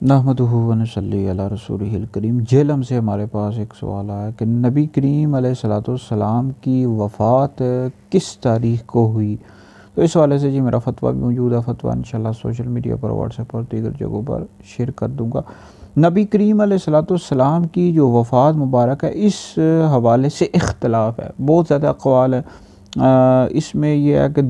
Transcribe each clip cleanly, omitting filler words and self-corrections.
नहमदुहु व नसल्ली अला रसूलिहिल करीम। जेलम से हमारे पास एक सवाल आया कि नबी करीम अलैहिस्सलाम की वफ़ात किस तारीख़ को हुई। तो इस हवाले से जी मेरा फ़तवा भी मौजूद है। फ़तवा इंशाल्लाह सोशल मीडिया पर, व्हाट्सएप और दीगर जगहों पर शेयर कर दूँगा। नबी करीम अलैहिस्सलाम की जो वफ़ात मुबारक है, इस हवाले से इख्तलाफ है, बहुत ज़्यादा अक़वाल है। इसमें यह है कि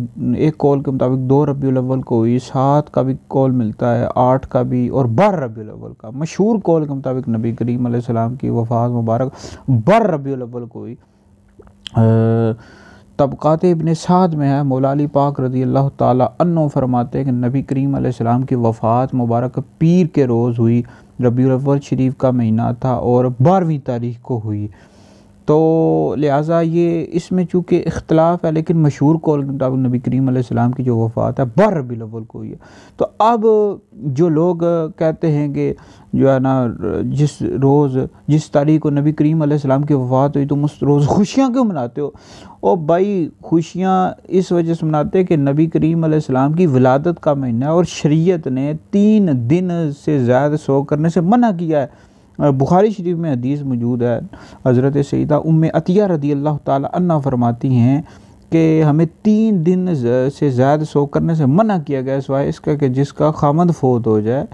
एक कौल के मुताबिक 2 रबीउल अव्वल को हुई, 7 का भी कौल मिलता है, 8 का भी और 12 रबीउल अव्वल का। मशहूर कौल के मुताबिक नबी करीम अलैहिस्सलाम की वफ़ात मुबारक 12 रबीउल अव्वल को हुई। तबक़ात इब्न साद में है, मौला अली पाक रज़ी अल्लाह ताला अन्हु फरमाते हैं कि नबी करीम अलैहिस्सलाम की वफ़ात मुबारक पीर के रोज़ हुई। रबीउल अव्वल शरीफ का महीना था और 12वीं तारीख़ को हुई। तो लिहाजा ये इसमें चूँकि इख्तलाफ है, लेकिन मशहूर कौल के मुताबिक नबी करीम अलैहिस्सलाम की जो वफ़ात है 12 रबीउल अव्वल को हुई है। तो अब जो लोग कहते हैं कि जो है ना, जिस तारीख़ को नबी करीम अलैहिस्सलाम की वफ़ात हुई तुम उस रोज़ खुशियाँ क्यों मनाते हो। और भाई खुशियाँ इस वजह से मनाते हैं कि नबी करीम अलैहिस्सलाम की विलादत का महीना है और शरीयत ने 3 दिन से ज़्यादा सो करने से मना किया है। बुखारी शरीफ में हदीस मौजूद है, हज़रत सईदा उम्मे अतिया रज़ी अल्लाह ताला अन्हा फरमाती हैं कि हमें 3 दिन से ज़्यादा सो करने से मना किया गया, सिवाय इसका कि जिसका खामद फ़ौत हो जाए।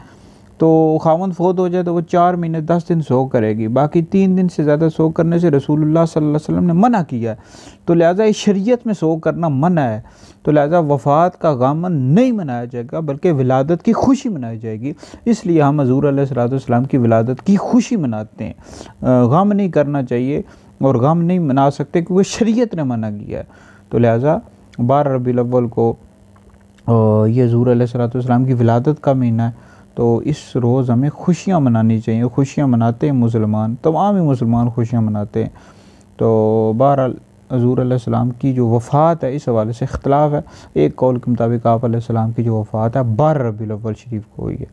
तो खामद फ़ौत हो जाए तो वो 4 महीने 10 दिन सो करेगी, बाकी 3 दिन से ज़्यादा सो करने से रसूलुल्लाह सल्लल्लाहु अलैहि वसल्लम ने मना किया है। तो लिहाजा इस शरीयत में सो करना मना है। तो लिहाजा वफ़ात का गम नहीं मनाया जाएगा, बल्कि विलादत की खुशी मनाई जाएगी। इसलिए हम हज़ूर अलैहिस्सलाम की विलादत की खुशी मनाते हैं। गम नहीं करना चाहिए और गम नहीं मना सकते क्योंकि शरीयत ने मना किया है। तो लिहाजा 12 रबीउल अव्वल को ये हज़ूर अलैहिस्सलाम की विलादत का महीना है। तो इस रोज़ हमें खुशियाँ मनानी चाहिए। खुशियाँ मनाते हैं मुसलमान, तमाम ही मुसलमान खुशियाँ मनाते हैं। तो बहरहाल हज़ूर अलैहिस्सलाम की जो वफ़ात है इस हवाले से इख्तलाफ है। एक कौल के मुताबिक आप अलैहिस्सलाम की जो वफ़ात है 12 रबीउल अव्वल शरीफ को हुई है।